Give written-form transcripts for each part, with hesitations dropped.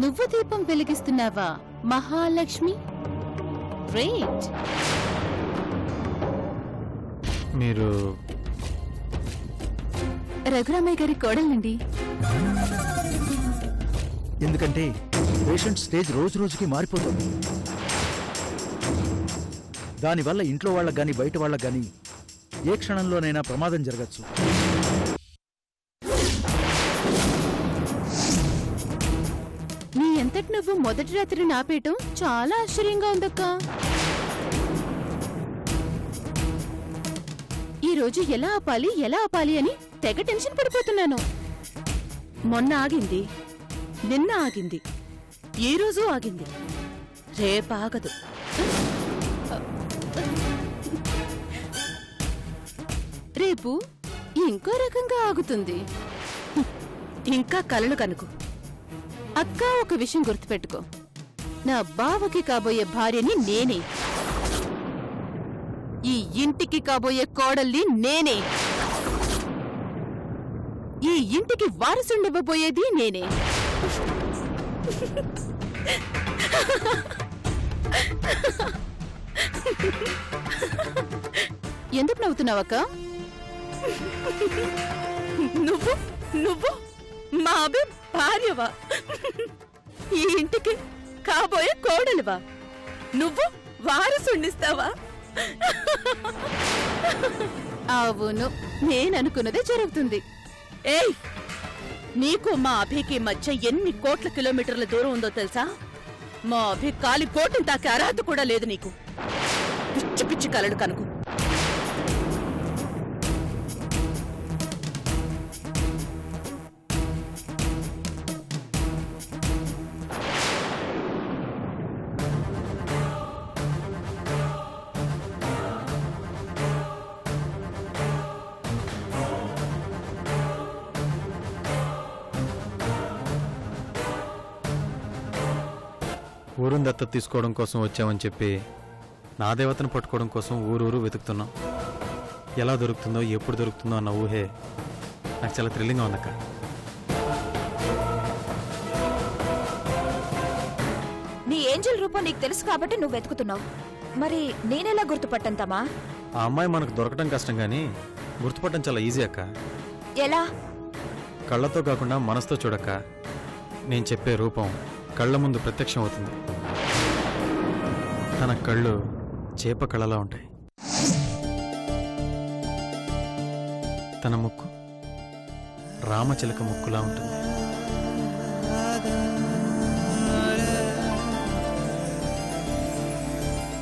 నువ్వు దీపం వెలిగిస్తున్నావా మహాలక్ష్మి? గ్రేట్. మీరు రఘురామయ్య గారి కోడలండి. ఎందుకంటే పేషెంట్ స్టేజ్ రోజు రోజుకి మారిపోతుంది. దానివల్ల ఇంట్లో వాళ్ళకి గాని బయట వాళ్ళకి గాని ఏ క్షణంలోనైనా ప్రమాదం జరగచ్చు. నీ ఎంతటి నువ్వు మొదటి రాత్రి నాపేయటం చాలా ఆశ్చర్యంగా ఉందక్క. ఈ రోజు ఎలా ఆపాలి అని తెగ టెన్షన్ పడిపోతున్నాను. మొన్న ఆగింది, నిన్న ఆగింది, ఈ రోజు ఆగింది, రేపాగదు. రేపు ఇంకో రకంగా ఆగుతుంది. ఇంకా కలలు కనుకు. అక్క, ఒక విషయం గుర్తుపెట్టుకో, నా బావకి కాబోయే భార్యని నేనే, ఈ ఇంటికి కాబోయే కోడల్ని నేనే, ఈ ఇంటికి వారసుండివ్వబోయేది నేనే. ఎందుకు నవ్వుతున్నావక్క? నువ్వు నువ్వు మా అభి భార్యవా? ఈ ఇంటికి కాబోయే కోడలివా? నువ్వు వారసుండిస్తావా? అవును, నేననుకున్నదే జరుగుతుంది. ఏయ్, నీకు మా అభికి మధ్య ఎన్ని కోట్ల కిలోమీటర్ల దూరం ఉందో తెలుసా? మా అభి కాలి కోటిని తాకే అర్హత కూడా లేదు నీకు. పిచ్చి పిచ్చి కలడు కనుకు. ఊరుని దత్తత తీసుకోవడం కోసం వచ్చామని చెప్పి నా దేవతను పట్టుకోవడం కోసం ఊరూరు వెతుకుతున్నాం. ఎలా దొరుకుతుందో ఎప్పుడు దొరుకుతుందో అన్న ఊహే నాకు చాలా థ్రిల్లింగ్గా ఉందక్క. నీ ఏంజల్ రూపం నీకు తెలుసు కాబట్టి నువ్వు వెతుకుతున్నావు. మరి నేనెలా గుర్తుపట్టంతమా? ఆ అమ్మాయి మనకు దొరకడం కష్టం కానీ గుర్తుపట్టడం చాలా ఈజీ అక్క. ఎలా? కళ్ళతో కాకుండా మనసుతో చూడక్క. నేను చెప్పే రూపం కళ్ళ ముందు ప్రత్యక్షం అవుతుంది. తన కళ్ళు చేప కళ్ళలా ఉంటాయి. తన ముక్కు రామచిలక ముక్కులా ఉంటుంది.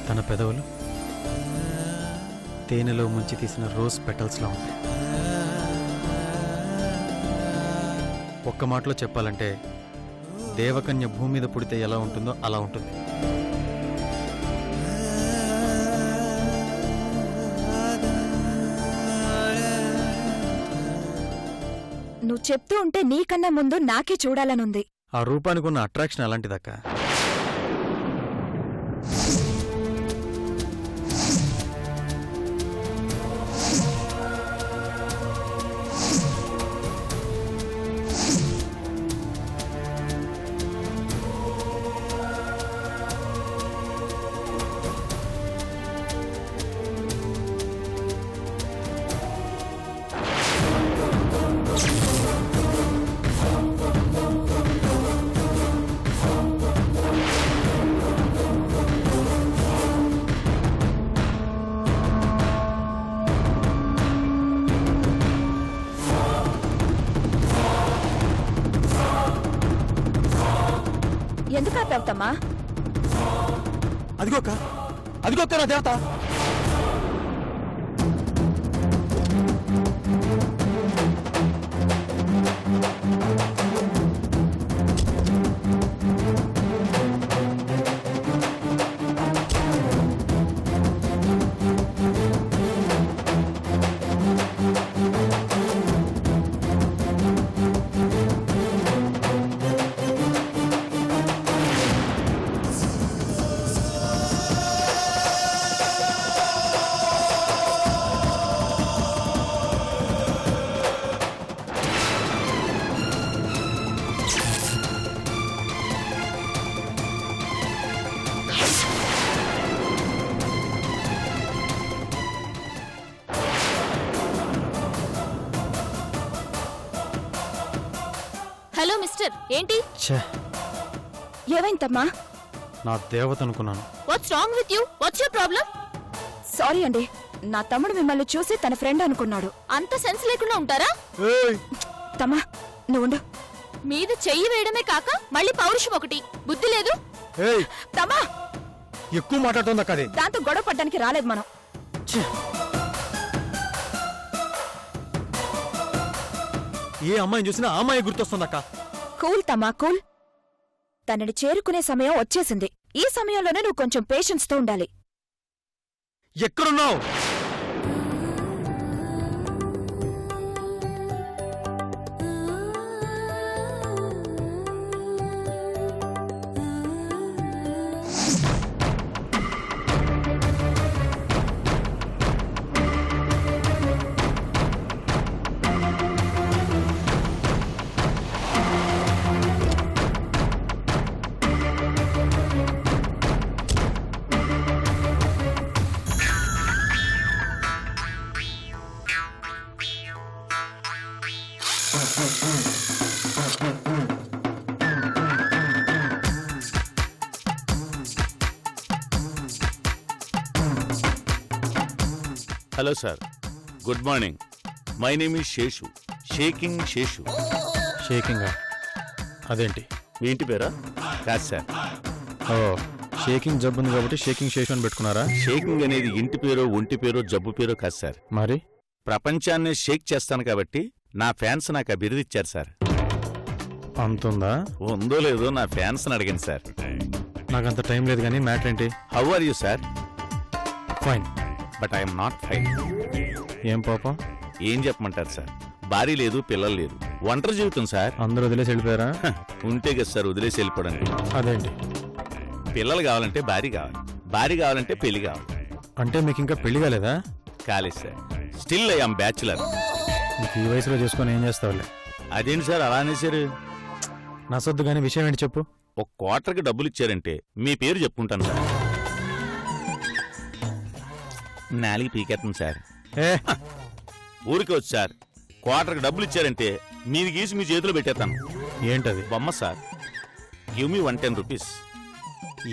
తన పెదవులు తేనెలో ముంచి తీసిన రోజ్ పెటల్స్లా ఉంటాయి. ఒక్క మాటలో చెప్పాలంటే దేవకన్య భూమి మీద పుడితే ఎలా ఉంటుందో అలా ఉంటుంది. నువ్వు చెప్తూ ఉంటే నీకన్నా ముందు నాకే చూడాలనుంది. ఆ రూపానికి ఉన్న అట్రాక్షన్ అలాంటిదక్క. ఎందుకు ఆపావుతమ్మా? అదిగోక్క, అదిగోక్క నా దేవత. మిస్టర్ ఏంటి? ఛే, ఏమైందమ్మా? నా దేవత అనుకున్నాను. What's wrong with you? What's your problem? Sorry అండి, నా తమ్ముడు మిమ్మల్ని చూసి తన ఫ్రెండ్ అనుకున్నాడు. అంత సెన్స్ లేకుండా ఉంటారా? తమ్మా నువ్వు మీద చెయ్యి వేయడమే కాక మళ్ళీ పౌరుషం ఒకటి, బుద్ధి లేదు. తమ్మా ఎక్కువ మాట్లాడుతుంది అక్క. దాంతో గొడవ పడ్డానికి రాలేదు మనం. ఏ అమ్మాయిని చూసినా ఆ అమ్మాయి గుర్తొస్తుంది అక్క. కూల్ తమ్మా కూల్. తనని చేరుకునే సమయం వచ్చేసింది. ఈ సమయంలోనే నువ్వు కొంచెం పేషెన్స్ తో ఉండాలి. ఎక్కడున్నావు? Hello sir, good morning. My name is Seshu, shaking Seshu. షేకింగా? అదేంటి మీ ఇంటి పేరా? కాదు సార్. ఓ, షేకింగ్ జబ్బు ఉంది కాబట్టి షేకింగ్ శేషు అని పెట్టుకున్నారా? షేకింగ్ అనేది ఇంటి పేరో ఒంటి పేరో జబ్బు పేరో కాదు సార్. మరి ప్రపంచాన్నే షేక్ చేస్తాను కాబట్టి నా ఫ్యాన్స్ నాకు ఆ బిరుదు ఇచ్చారు సార్. అంతుందా? ఉందో లేదో నా ఫ్యాన్స్ అడిగాను సార్. నాకంత టైం లేదు కానీ మ్యాటర్ ఏంటి? How are you sir? Fine. But I'm not fine. ఏం పాపం? ఏం చెప్పమంటారు సార్, భార్య లేదు, పిల్లలు లేదు, ఒంటరి జీవితం సార్. అందరూ వదిలేసి వెళ్ళిపోయారా? ఉంటే కదా సార్ వదిలేసి వెళ్ళిపోవడానికి. అదేంటి? పిల్లలు కావాలంటే భార్య కావాలి, భార్య కావాలంటే పెళ్లి కావాలి. అంటే మీకు ఇంకా పెళ్లి కాలేదా? కాలేదు సార్, స్టిల్ ఐఎమ్ బ్యాచులర్. నీకు ఈ వయసులో చేసుకొని ఏం చేస్తావులే. అదేంటి సార్ అలా అనేసారు? నా సొద్దు కానీ విషయం ఏంటి చెప్పు. ఒక క్వార్టర్కి డబ్బులు ఇచ్చారంటే మీ పేరు చెప్పుకుంటాను సార్. నాలుగు పీకెత్తాను సార్. ఊరికి వచ్చి సార్, క్వార్టర్కి డబ్బులు ఇచ్చారంటే మీరు గీసి మీ చేతిలో పెట్టేస్తాను. ఏంటది? బొమ్మ సార్. Give me 110 rupees.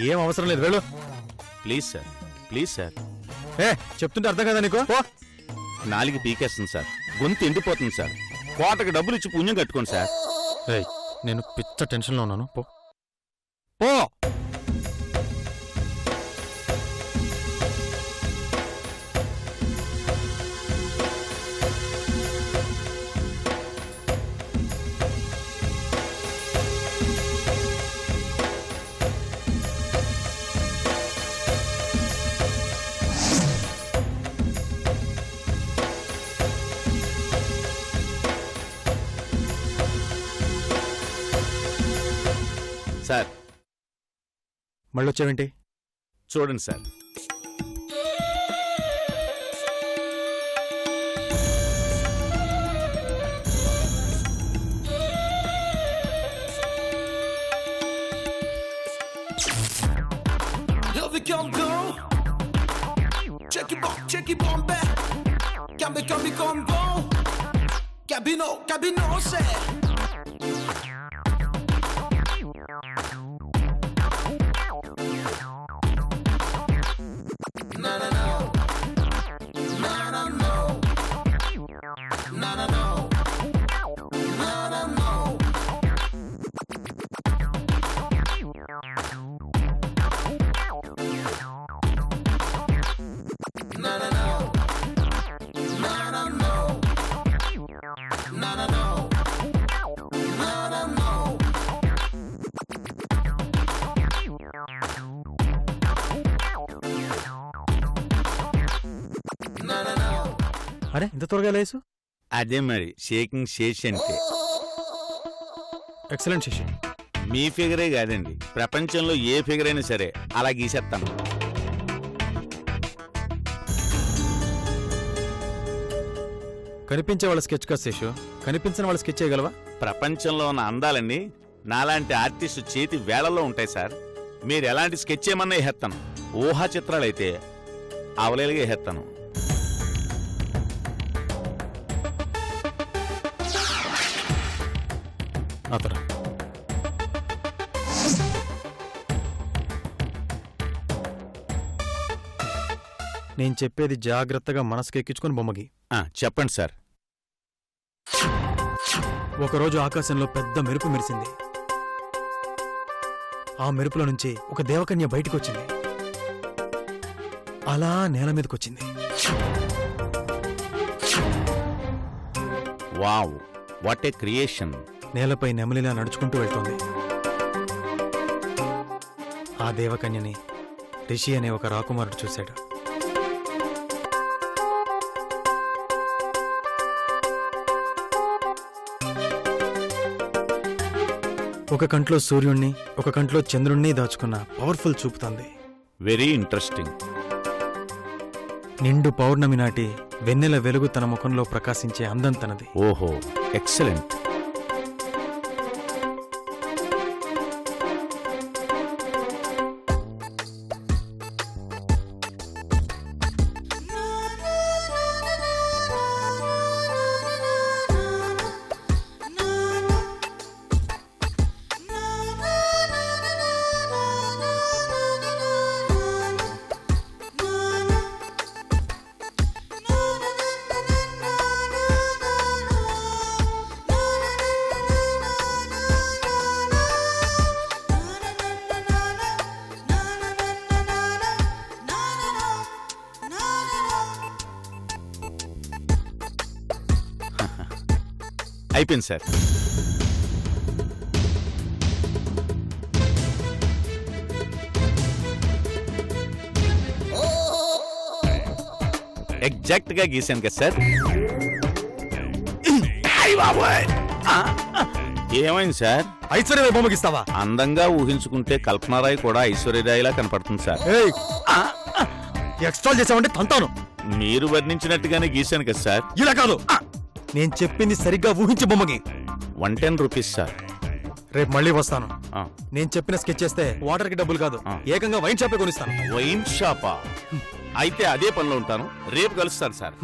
ఏం అవసరం లేదు, వెళ్ళు. Please sir, please sir. చెప్తుంటే అర్థం కదా నీకు? నాలుగు పీకేస్తుంది సార్, గొంతు ఎండిపోతుంది సార్. క్వార్టర్కి డబ్బులు ఇచ్చి పుణ్యం కట్టుకోండి సార్. నేను పిచ్చ టెన్షన్లో ఉన్నాను. పో పో. సార్ మళ్ళీ వచ్చావేంటి? చూడండి sir. Here we come down. Check it bomb back. Cambi combo. Cabino say. అరే ఇంత త్వరగా లేసు? అదే మరి షేకింగ్ శేష్ అంటే. ఎక్సలెంట్ శేషి. మీ ఫిగరే కాదండి, ప్రపంచంలో ఏ ఫిగర్ అయినా సరే అలా గీసేస్తాను. కనిపించే వాళ్ళ స్కెచ్ కదా శేషు, కనిపించిన వాళ్ళ స్కెచ్ చేయగలవా? ప్రపంచంలో ఉన్న అందాలన్నీ నాలాంటి ఆర్టిస్టు చేతి వేళల్లో ఉంటాయి సార్. మీరు ఎలాంటి స్కెచ్ ఏమన్నా వేసేస్తాను. ఊహా చిత్రాలైతే అవలేలుగా వేసేస్తాను. అతను నేను చెప్పేది జాగ్రత్తగా మనసుకెక్కించుకుని బొమ్మగి. చెప్పండి సార్. ఒకరోజు ఆకాశంలో పెద్ద మెరుపు మెరిసింది. ఆ మెరుపులో నుంచి ఒక దేవకన్య బయటికొచ్చింది. అలా నేల మీదకొచ్చింది. Wow, what a creation. నేలపై నెమలిలా నడుచుకుంటూ వెళ్తోంది. ఆ దేవకన్యని రిషి అనే ఒక రాకుమారుడు చూశాడు. ఒక కంట్లో సూర్యుణ్ణి, ఒక కంట్లో చంద్రుణ్ణి దాచుకున్న పవర్ఫుల్ చూపుతుంది. Very interesting. నిండు పౌర్ణమి నాటి వెన్నెల వెలుగు తన ముఖంలో ప్రకాశించే అందం తనది. ఓహో, ఎక్సలెంట్. అయిపోయింది సార్. ఎగ్జాక్ట్ గా గీసాను కదా సార్. ఏమైంది సార్? ఐశ్వర్య బొమ్మగిస్తావా? అందంగా ఊహించుకుంటే కల్పనారాయ్ కూడా ఐశ్వర్యరాయ్లా కనపడుతుంది సార్. ఎక్స్ట్రా చేసావంటే తంతాను. మీరు వర్ణించినట్టుగానే గీశాను కదా సార్. ఇలా కాదు, నేను చెప్పింది సరిగ్గా ఊహించి బొమ్మకి. 110 రూపీస్ సార్. రేపు మళ్ళీ వస్తాను. ఆ. నేను చెప్పిన స్కెచ్ చేస్తే వాటర్ కి డబ్బులు కాదు, ఏకంగా వైన్ షాపే కొనిస్తాను. వైన్ షాపా? అయితే అదే పనిలో ఉంటాను. రేపు కలుస్తాను సార్.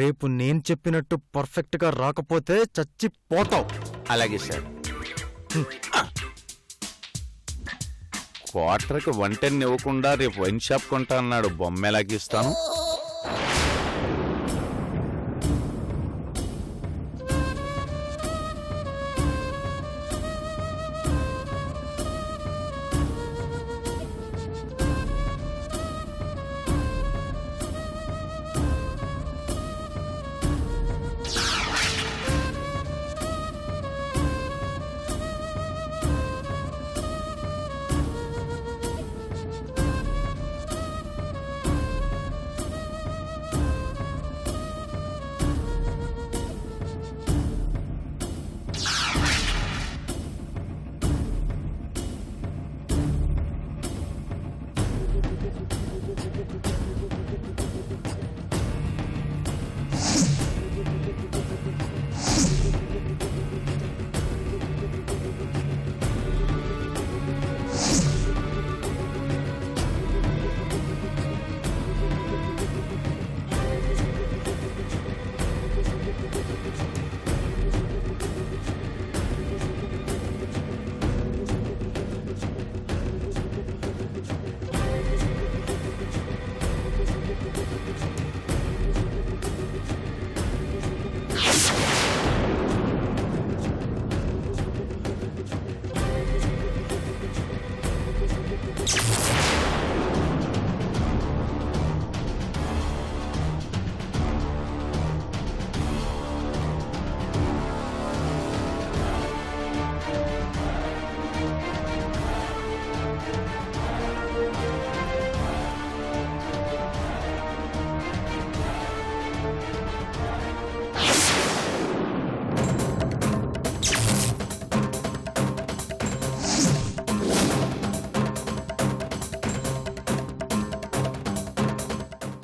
రేపు నేను చెప్పినట్టు పర్ఫెక్ట్ గా రాకపోతే చచ్చి పోతావు. అలాగే సార్. క్వార్టర్కి 110 ఇవ్వకుండా రేపు వైన్ షాప్ కొంటా అన్నాడు. బొమ్మ ఎలాగిస్తాను?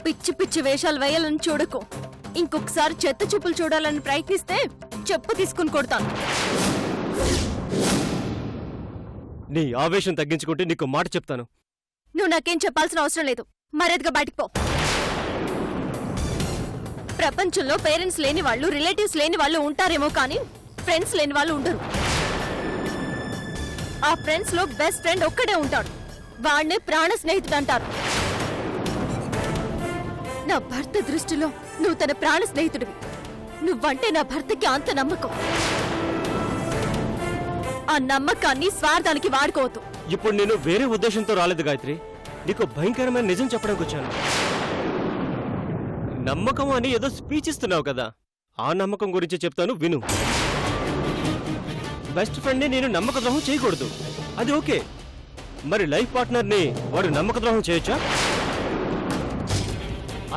పిచ్చి పిచ్చి వేషాలు వేయాలని చూడకు. ఇంకొకసారి చెత్త చూపులు చూడాలని ప్రయత్నిస్తే చెప్పు తీసుకుని కొడతాను. నీ ఆవేశం తగ్గించుకుంటే నీకు మాట చెప్తాను. నువ్వు నాకేం చెప్పాల్సిన అవసరం లేదు. మర్యాదగా బయటికి పో. ప్రపంచంలో పేరెంట్స్ లేని వాళ్ళు, రిలేటివ్స్ లేని వాళ్ళు ఉంటారేమో కానీ ఫ్రెండ్స్ లేని వాళ్ళు ఉండరు. ఆ ఫ్రెండ్స్ లో బెస్ట్ ఫ్రెండ్ ఒక్కడే ఉంటాడు. వాడినే ప్రాణ స్నేహితుడు అంటారు. నా భర్త దృష్టిలో నువ్వు తన ప్రాణ స్నేహితుడివి. నువ్వంటే నా భర్తకి అంత నమ్మకం. ఆ నమ్మకాన్ని స్వార్థానికి వాడుకోవద్దు. ఇప్పుడు నేను వేరే ఉద్దేశంతో రాలేదు గాయత్రి. నీకు భయంకరమైన నిజం చెప్పడానికి వచ్చాను. నమ్మకం అని ఏదో స్పీచ్ ఇస్తున్నావు కదా, ఆ నమ్మకం గురించి చెప్తాను విను. బెస్ట్ ఫ్రెండ్ని నేను నమ్మక ద్రోహం చేయకూడదు, అది ఓకే. మరి లైఫ్ పార్ట్నర్ని వాడు నమ్మక ద్రోహం చేయొచ్చా?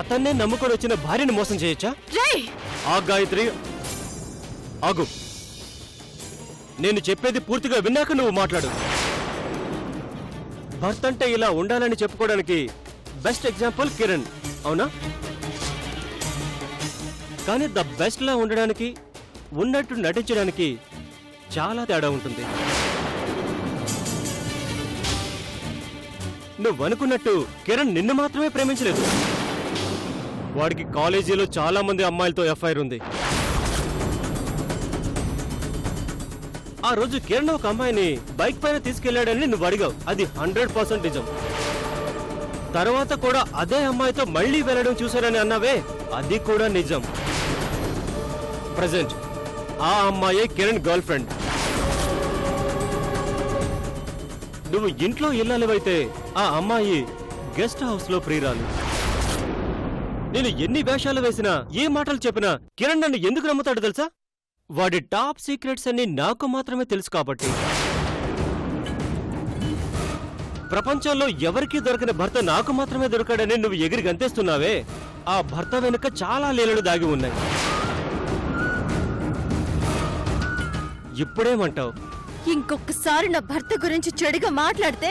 అతన్నే నమ్ముకొని వచ్చిన భార్యని మోసం చేయొచ్చా? ఆ గాయత్రి ఆగు, నేను చెప్పేది పూర్తిగా విన్నాక నువ్వు మాట్లాడు. భర్త అంటే ఇలా ఉండాలని చెప్పుకోవడానికి బెస్ట్ ఎగ్జాంపుల్ కిరణ్, అవునా? కానీ ద బెస్ట్ లా ఉండడానికి, ఉన్నట్టు నటించడానికి చాలా తేడా ఉంటుంది. నువ్వు అనుకున్నట్టు కిరణ్ నిన్ను మాత్రమే ప్రేమించలేదు. వాడికి కాలేజీలో చాలా మంది అమ్మాయిలతో ఎఫ్ఐఆర్ ఉంది. ఆ రోజు కిరణ్ ఒక అమ్మాయిని బైక్ పైన తీసుకెళ్లాడని నువ్వు అడిగావు, అది 100% నిజం. తర్వాత కూడా అదే అమ్మాయితో మళ్లీ వెళ్ళడం చూశారని అన్నావే, అది కూడా నిజం. ప్రెసెంట్ ఆ అమ్మాయే కిరణ్ గర్ల్ ఫ్రెండ్. నువ్వు ఇంట్లో ఇల్లాలివైతే ఆ అమ్మాయి గెస్ట్ హౌస్ లో ప్రియురాలు. నేను ఎన్ని వేషాలు వేసినా, ఏ మాటలు చెప్పినా కిరణ్ నన్ను ఎందుకు నమ్ముతాడు తెలుసా? వాడి టాప్ సీక్రెట్స్ అన్ని నాకు మాత్రమే తెలుసు కాబట్టి. ప్రపంచంలో ఎవరికీ దొరకని భర్త నాకు మాత్రమే దొరకాడని నువ్వు ఎగిరి గంతేస్తున్నావే, ఆ భర్త వెనుక చాలా లీలలు దాగి ఉన్నాయి. ఇప్పుడేమంటావు? ఇంకొకసారి నా భర్త గురించి చెడుగా మాట్లాడితే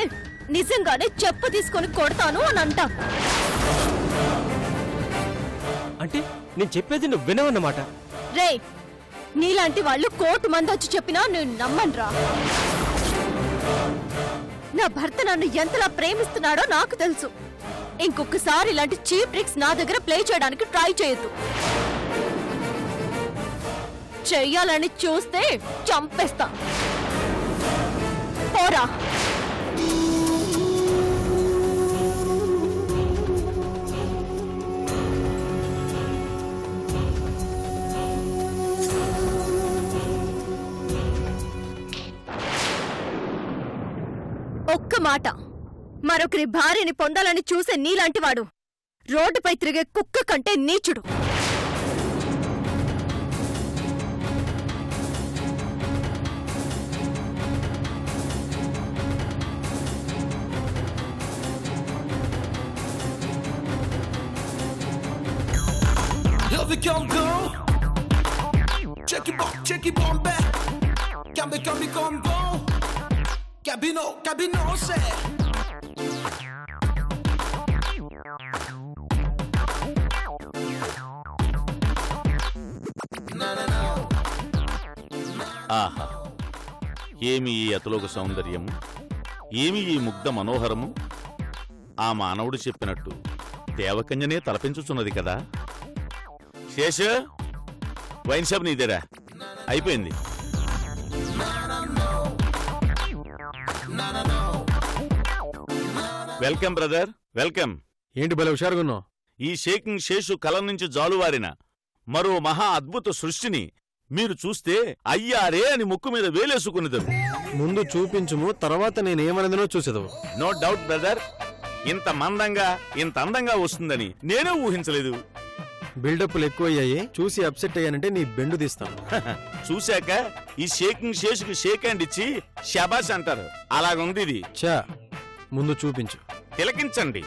నిజంగానే చెప్పు తీసుకొని కొడతాను అని అంటా. అంటే నేను చెప్పేది నువ్వు వినవన్నమాట. రే, నీలాంటి వాళ్ళు కోటి మంది వచ్చి చెప్పినా నేను నమ్మనురా. నా భర్త నన్ను ఎంతలా ప్రేమిస్తున్నాడో నాకు తెలుసు. ఇంకొకసారి ఇలాంటి చీప్ ట్రిక్స్ నా దగ్గర ప్లే చేయడానికి ట్రై చేయొద్దు. చెయ్యాలని చూస్తే చంపేస్తా. పోరా. ఒక్క మాట, మరొకరి భార్యని పొందాలని చూసే నీలాంటివాడు రోడ్డుపై తిరిగే కుక్క కంటే నీచుడు. Here we come, go. Check it bomb back. Come, go. Cabino, say. ఆహా, ఏమి ఈ అతులోక సౌందర్యము, ఏమి ఈ ముగ్ధ మనోహరము. ఆ మానవుడు చెప్పినట్టు దేవకన్యనే తలపించుచున్నది కదా. శేష, వైన్ షాప్ నీదేరా, అయిపోయింది. Welcome brother, welcome. ఏంటి భలే హుషారుగున్నావు? ఈ షేకింగ్ శేషు కల నుంచి జాలువారిన మరో మహా అద్భుత సృష్టిని మీరు చూస్తే అయ్యారే అని ముక్కు మీద వేలేసుకునేదారు. ముందు చూపించుము, తర్వాత నేనేమన్నదినో చూసేదు. నో డౌట్ బ్రదర్, ఇంత మందంగా ఇంత అందంగా వస్తుందని నేనే ఊహించలేదు. బిల్డప్లు ఎక్కువయ్యాయి, చూసి అప్సెట్ అయ్యానంటే నీ బెండు తీస్తాను. చూశాక ఈ షేకింగ్ శేషుకి షేక్ హ్యాండ్ ఇచ్చి షబాష్ అంటారు, అలాగుంది ఇది. చా, ముందు చూపించు. తిలకించండి.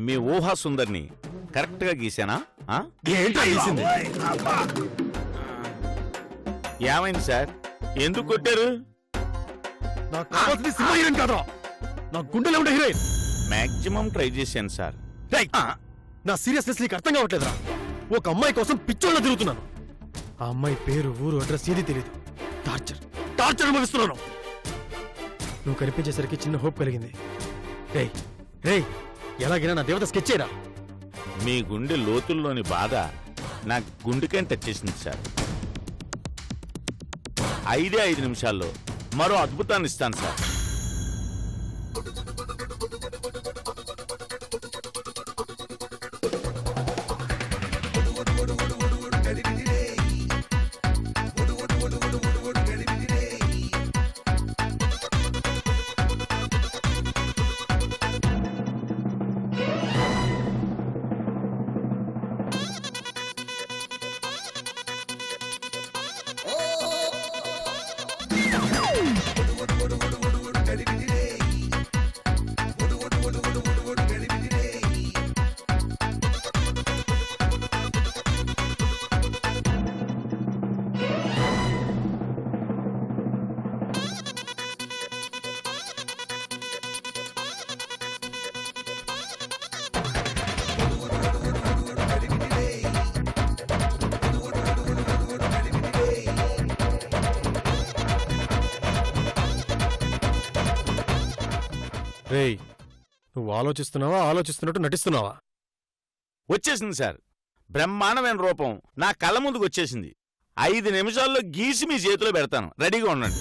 మీ ఊహా సుందర్ని కరెక్ట్ గా గీసానా? ఏమైంది సార్, ఎందుకు కొట్టారు? నా గుండెలో ఉండే హీరోయిన్. మాక్సిమం ట్రై చేశాను సార్. నా సీరియస్నెస్ నీకు అర్థం కావట్లేదురా. ఒక అమ్మాయి కోసం పిచ్చోళ్ళ తిరుగుతున్నాను. ఆ అమ్మాయి పేరు, ఊరు, అడ్రస్ ఏది తెలియదు. టార్చర్ టార్చర్ అనుభవిస్తున్నాను. నువ్వు కనిపించేసరికి చిన్న హోప్ కలిగింది. రేయ్ రేయ్, ఎలాగైనా నా దేవత స్కెచ్ చేయరా. మీ గుండె లోతుల్లోని బాధ నా గుండెకని టచ్ చేసింది సార్. 5 నిమిషాల్లో మరో అద్భుతాన్ని ఇస్తాను సార్. రేయ్, నువ్వు ఆలోచిస్తున్నావా ఆలోచిస్తున్నట్టు నటిస్తున్నావా? వచ్చేసింది సార్. బ్రహ్మాండమైన రూపం నా కళ్ళ ముందుకు వచ్చేసింది. 5 నిమిషాల్లో గీసి మీ చేతిలో పెడతాను. రెడీగా ఉండండి.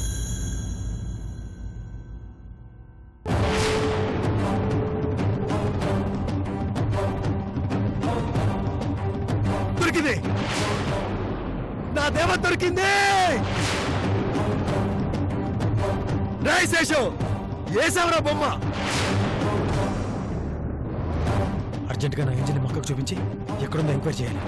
దొరికింది, నా దేవత దొరికింది. రాయ్ శేషు, ఏసావరా బొమ్మ. అర్జెంటుగా నా ఇంజిన్ మొక్కకు చూపించి ఎక్కడుందో ఎంక్వైరీ చేయాలి.